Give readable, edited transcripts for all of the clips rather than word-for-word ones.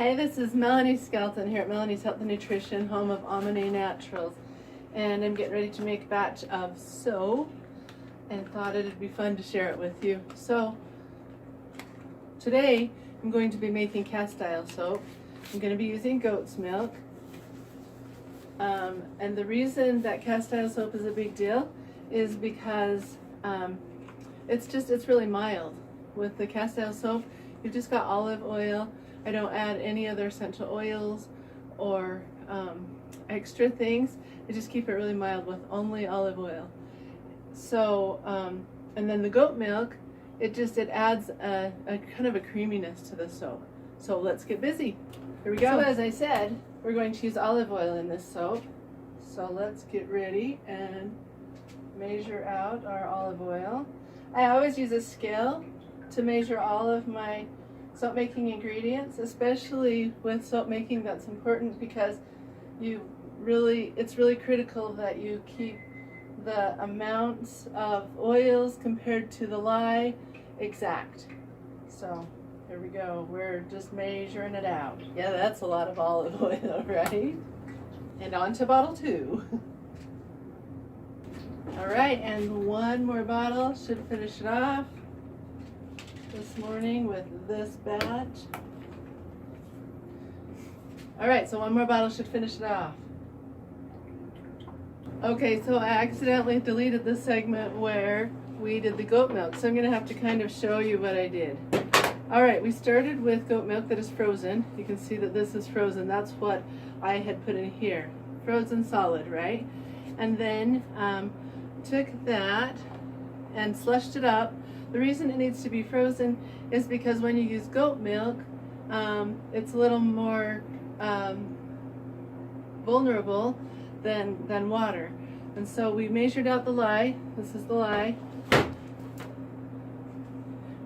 Hey, this is Melanie Skelton here at Melanie's Health and Nutrition, home of Omni Naturals. And I'm getting ready to make a batch of soap and thought it'd be fun to share it with you. So today I'm going to be making Castile soap. I'm going to be using goat's milk. And the reason that Castile soap is a big deal is because it's really mild. With the Castile soap, you've just got olive oil. I don't add any other essential oils or extra things. I just keep it really mild with only olive oil. So, and then the goat milk, it adds a kind of a creaminess to the soap. So let's get busy. Here we go. So as I said, we're going to use olive oil in this soap. So let's get ready and measure out our olive oil. I always use a scale to measure all of my soap making ingredients, especially with soap making. That's important because it's really critical that you keep the amounts of oils compared to the lye exact. So here we go, we're just measuring it out. Yeah, that's a lot of olive oil, right? And on to bottle 2. All right, and one more bottle should finish it off this morning with this batch. All right, so one more bottle should finish it off. Okay, so I accidentally deleted the segment where we did the goat milk, so I'm going to have to kind of show you what I did. All right, we started with goat milk that is frozen. You can see that this is frozen. That's what I had put in here. Frozen solid, right? And then took that and slushed it up. The reason it needs to be frozen is because when you use goat milk, it's a little more vulnerable than water. And so we measured out the lye. This is the lye.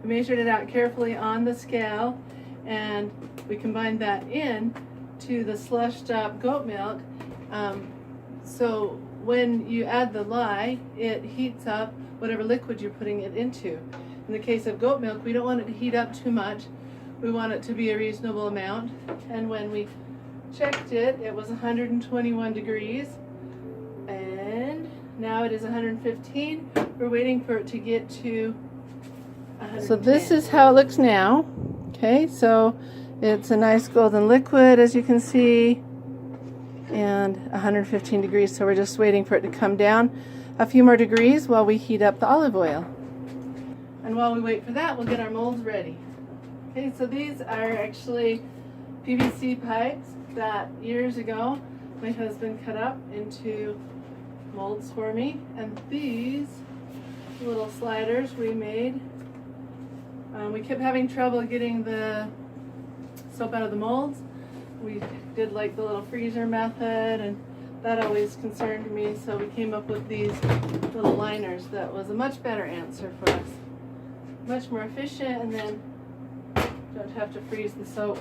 We measured it out carefully on the scale, and we combined that in to the slushed up goat milk. So when you add the lye, it heats up whatever liquid you're putting it into. In the case of goat milk, we don't want it to heat up too much. We want it to be a reasonable amount. And when we checked it, it was 121 degrees. And now it is 115. We're waiting for it to get to 110. So this is how it looks now. Okay, so it's a nice golden liquid, as you can see, and 115 degrees. So we're just waiting for it to come down a few more degrees while we heat up the olive oil. And while we wait for that, we'll get our molds ready. Okay, so these are actually PVC pipes that years ago my husband cut up into molds for me. And these little sliders we made, we kept having trouble getting the soap out of the molds. We did like the little freezer method, and that always concerned me, so we came up with these little liners. That was a much better answer for us. Much more efficient, and then don't have to freeze the soap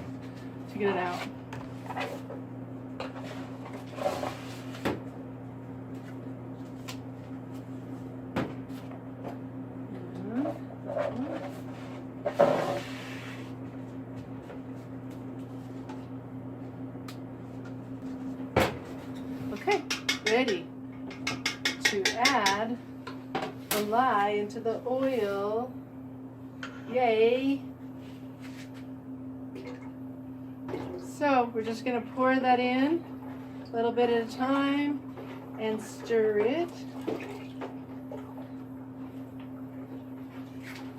to get it out. Okay, ready to add the lye into the oil. Yay! So we're just going to pour that in a little bit at a time and stir it.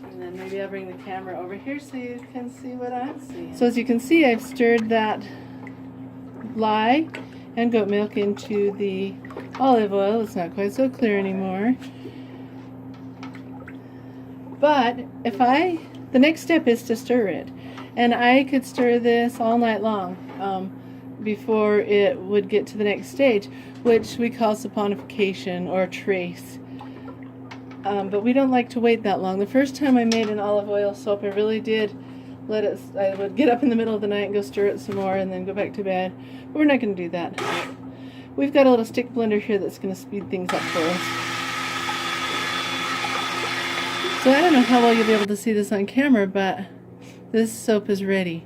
And then maybe I'll bring the camera over here so you can see what I'm seeing. So as you can see, I've stirred that lye and goat milk into the olive oil. It's not quite so clear anymore. But the next step is to stir it. And I could stir this all night long before it would get to the next stage, which we call saponification or trace. But we don't like to wait that long. The first time I made an olive oil soap, I really did I would get up in the middle of the night and go stir it some more and then go back to bed. But we're not going to do that. We've got a little stick blender here that's going to speed things up for us. So I don't know how well you'll be able to see this on camera, but this soap is ready.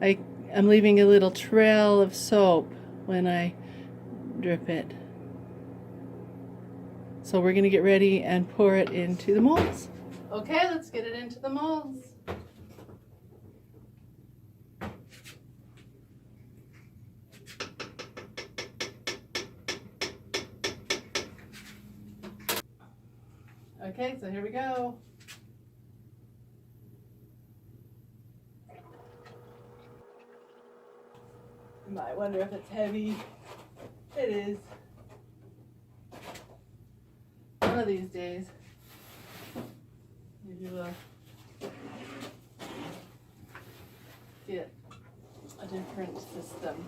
I I'm leaving a little trail of soap when I drip it. So we're going to get ready and pour it into the molds. Okay, let's get it into the molds. Okay, so here we go. You might wonder if it's heavy. It is. One of these days, maybe we'll get a different system.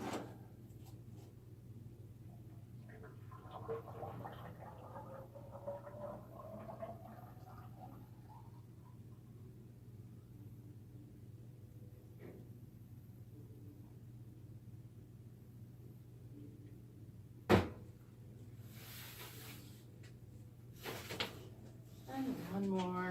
And one more.